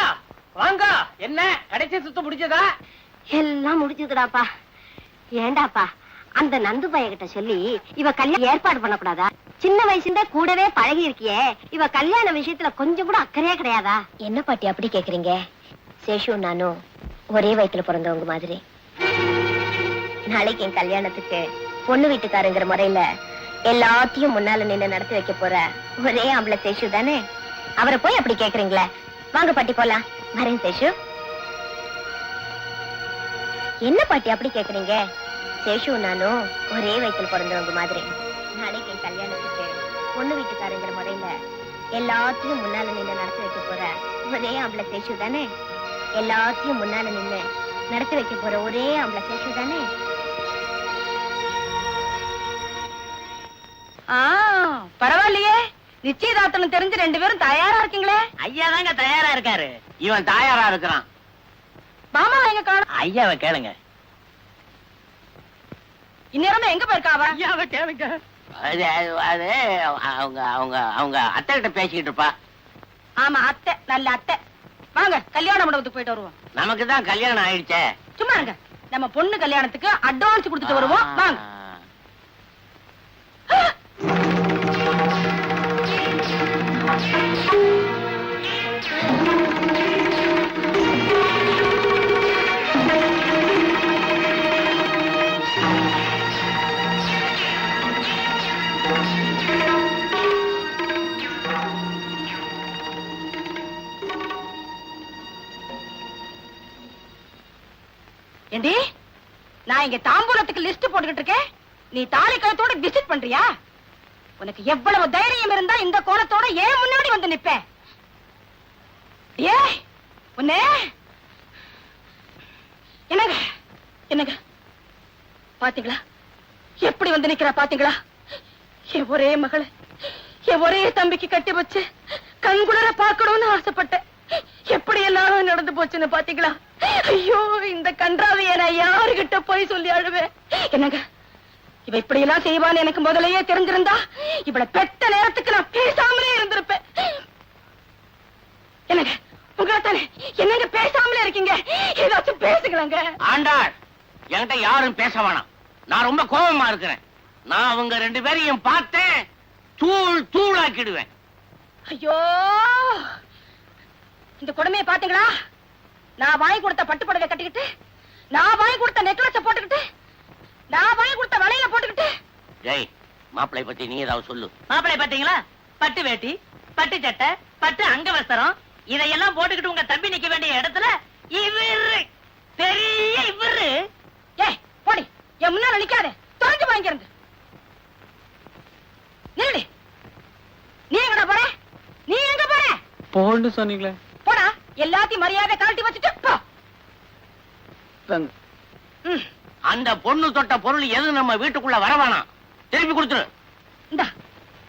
Speaker 4: வாங்க. என்ன கடைசி சுத்து முடிஞ்சதா?
Speaker 5: எல்லாம் முடிஞ்சதுடாப்பா. ஏண்டாப்பா அந்த நந்து பையகிட்ட சொல்லி இவ கல்யாணம் ஏற்பாடு பண்ணக்கூடாதா? சின்ன வயசுல கூடவே பழகி இருக்கியே, இவ கல்யாண விஷயத்துல கொஞ்சம் கூட அக்கறையா கிடையாதா? என்ன பாட்டி அப்படி கேக்குறீங்க? சேஷு நானும் ஒரே வயித்துல பிறந்தவங்க மாதிரி. நாளைக்கு என் கல்யாணத்துக்கு பொண்ணு வீட்டுக்காரங்கிற முறையில எல்லாத்தையும் முன்னால நின்று நடத்தி வைக்க போற ஒரே ஆம்பளை சேஷு தானே. அவரை போய் அப்படி கேக்குறீங்களே. வாங்க பாட்டி போலாம். வரேன் சேஷு. என்ன பாட்டி அப்படி கேக்குறீங்க? சேஷு நானும் ஒரே வயித்துல பிறந்தவங்க மாதிரி. நாளைக்கு என் கல்யாணத்துக்கு பொண்ணு வீட்டுக்காரங்கிற முறையில எல்லாத்தையும் முன்னால நின்று நடத்தி வைக்க போற ஒரே ஆம்பளை சேஷு தானே. எல்லாத்தையும் முன்னால நின்று நடத்தி வைக்க போற ஒரே ஆம்பளை சேஷு தானே.
Speaker 2: பரவாயில்லையே, நிச்சயதார்த்தம் தெரிஞ்சு 2 பேரும் தயாரா இருக்கீங்களே.
Speaker 4: ஐயா தாங்க தயாரா இருக்காரு. இவன் தயாரா இருக்கிறான்.
Speaker 2: மாமா எங்க காணோம்?
Speaker 4: ஐயாவை கேளுங்க.
Speaker 2: இந்நேரம் எங்க போயிருக்காவ?
Speaker 4: ஐயாவை கேளுங்க. அது அது அவங்க அவங்க அவங்க அத்தை கிட்ட பேசிக்கிட்டு இருப்பா.
Speaker 2: ஆமா, அத்தை, நல்ல அத்தை. வாங்க கல்யாண மண்டபத்துக்கு போயிட்டு வருவோம்.
Speaker 4: நமக்கு தான் கல்யாணம் ஆயிடுச்சே.
Speaker 2: சும்மா இருங்க, நம்ம பொண்ணு கல்யாணத்துக்கு அட்வான்ஸ் கொடுத்துட்டு வருவோம். வாங்க. ஏண்டி, நான் இங்க தாம்பூலத்துக்கு லிஸ்ட் போட்டுக்கிட்டு இருக்கேன். நீ தாலி கழுத்தோட விசிட் பண்றியா? உனக்கு எவ்வளவு தைரியம் இருந்தா இந்த கோலத்தோட ஏன் முன்னாடி வந்து நிப்பேன்? ஏய் உன்னே என்னங்க என்னங்க பாத்தீங்களா எப்படி வந்து நிக்கிறா பாத்தீங்களா? என் ஒரே மகளை என் ஒரே தம்பிக்கு கட்டி வச்சு கண்குளர பார்க்கணும்னு ஆசைப்பட்டேன். எப்படி எல்லாம் நடந்து போச்சுன்னு பாத்தீங்களா? ஐயோ இந்த கன்றாவைய நான் யாருகிட்ட போய் சொல்லி அழுவேன்? என்னங்க இவ இப்படி எல்லாம் செய்வான்னு எனக்கு முதலையே தெரிஞ்சிருந்தா இவளை பெத்த நேரத்துக்கு நான் பேசாமலே இருந்திருப்பேன். என்னங்க உங்களாத்தானே என்னங்க பேசாமலே இருக்கீங்க? ஏதாச்சும் பேசுங்களேங்க.
Speaker 3: ஆண்டாள், என்கிட்ட யாரும் பேச வேணாம். நான் ரொம்ப கோபமா இருக்கிறேன். நான் அவங்க 2 பேரையும் பார்த்தேன், தூள் தூளாக்கிடுவேன்.
Speaker 2: ஐயோ இந்த கொடுமையை பாத்தீங்களா? நான் வாங்கி கொடுத்த பட்டு புடவை கட்டிக்கிட்டு, நான் வாங்கி கொடுத்த நெக்லஸ் போட்டுக்கிட்டு, நான் வாங்கி கொடுத்த வளையல போட்டுக்கிட்டு.
Speaker 3: ஜெய், மாப்பிளை பத்தி நீ ஏதாவது சொல்லு.
Speaker 4: மாப்பிள்ளை பாத்தீங்களா? பட்டு வேட்டி, பட்டு சட்டை, பட்டு அங்க வஸ்திரம் இதையெல்லாம் போட்டுக்கிட்டு உங்க தம்பி நிக்க வேண்டிய இடத்துல இவரு பெரிய இவரு.
Speaker 2: ஏய் போடி, என் முன்னால நிக்காதே, தொலைஞ்சு வாங்கிருந்து. நில்லு. நீ எங்கடா போற? நீ எங்க போற?
Speaker 6: போன்னு சொன்னீங்களே.
Speaker 2: போடா, எல்லாத்தையும் மரியாதை கழட்டி வச்சுட்டு போ.
Speaker 3: அந்த பொண்ணு தொட்ட பொருள் எது நம்ம வீட்டுக்குள்ள வரவானாம், திருப்பி கொடுத்துரு.
Speaker 2: இந்தா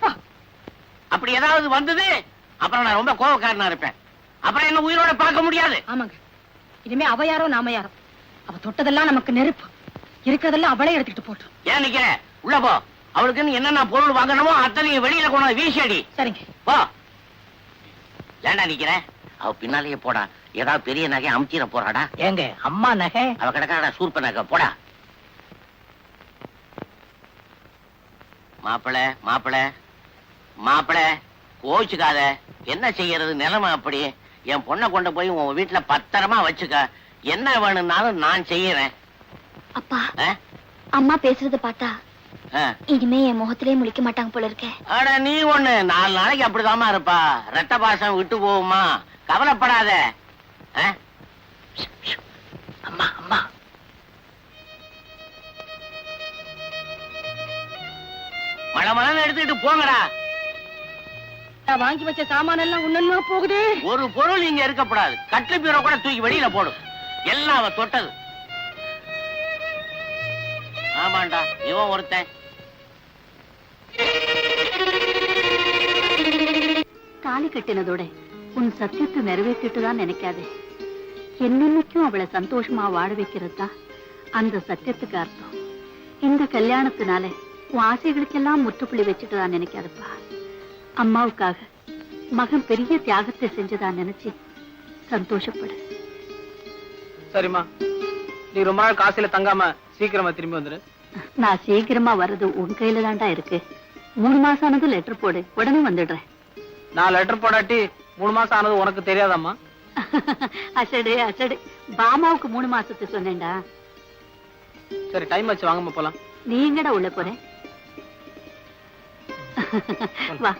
Speaker 2: போ.
Speaker 3: அப்படி ஏதாவது வந்தது அப்புறம் நான் ரொம்ப கோபக்காரனா இருப்பேன். அப்புறம் என்ன உயிரோட பார்க்க முடியாது.
Speaker 2: ஆமாங்க, இனிமே அவ யாரோ நாம யாரோ, அவ தொட்டதெல்லாம் நமக்கு நெருப்பு, இருக்கிறதெல்லாம் அவளே எடுத்துட்டு போட்டோம்.
Speaker 3: ஏன் நிக்கிற? உள்ள போ. அவளுக்கு என்னென்ன பொருள் வாங்கணுமோ அத்தனையும் வெளியில கொண்டு வீசியடி.
Speaker 2: சரிங்க.
Speaker 3: போ. ஏண்டா நிக்கிற? அவ பின்னாலேயே போடா. ஏதாவது பெரிய நகை அமுச்சிட போறாடா.
Speaker 4: ஏங்க அம்மா நகை?
Speaker 3: அவ கிடக்காடா சூர்ப நகை. போடா. மாப்பிள மாப்பிள மாப்பிள கோச்சுக்காத. என்ன செய்யறது, நிலைமை அப்படி. என் பொண்ணை கொண்டு போய் உன் வீட்டுல பத்திரமா வச்சுக்க. என்ன வேணும்னாலும் நான் செய்யறேன்.
Speaker 5: அப்பா அம்மா பேசுறத பார்த்தா இனிமே என் முகத்திலே முழிக்க மாட்டாங்க போல இருக்கே.
Speaker 3: அட நீ ஒண்ணு 4 நாளைக்கு அப்படிதாம்மா இருப்பா. ரத்த பாசம் விட்டு போகுமா, கவலைப்படாத.
Speaker 4: அம்மா அம்மா
Speaker 3: மழை எடுத்துக்கிட்டு போங்கடா.
Speaker 2: நான் வாங்கி வச்ச சாமான எல்லாம் ஒண்ணுன்னா போகுது.
Speaker 3: ஒரு பொருள் இங்க இருக்கப்படாது. கட்லு பீரோ கூட தூக்கி வெளியில போடும். எல்லாம் அவ தொட்டது. ஆமாண்டா, இவன் ஒருத்தன்.
Speaker 7: தாலி கட்டினதோட உன் சத்தியத்தை நிறைவேற்றிட்டு தான் நினைக்காதே. என்னென்னைக்கும் அவளை சந்தோஷமா வாழ வைக்கிறது தான் அந்த சத்தியத்துக்கு அர்த்தம். இந்த கல்யாணத்தினால உன் ஆசைகளுக்கெல்லாம் முற்றுப்புள்ளி வச்சுட்டு தான் நினைக்காதப்பா. அம்மாவுக்காக மகன் பெரிய தியாகத்தை செஞ்சதான் நினைச்சு சந்தோஷப்படு.
Speaker 6: சரிம்மா, நீ ரொம்ப நாள் காசில தங்காம சீக்கிரமா திரும்பி வந்துரு.
Speaker 7: நான் சீக்கிரமா வர்றது உன் கையில தான்டா இருக்கு. 3 மாசம் ஆனது லெட்டர் போடு, உடனே வந்துடுறேன்.
Speaker 6: நான் லெட்டர் போடாட்டி 3 மாசம் ஆனது உனக்கு தெரியாதாம்மா?
Speaker 7: அசடு அசடு, பாமாவுக்கு 3 மாசத்து சொன்னேன்டா.
Speaker 6: சரி, டைம் வச்சு வாங்கம்மா போலாம்.
Speaker 7: நீ எங்கடா உள்ள போற? வா.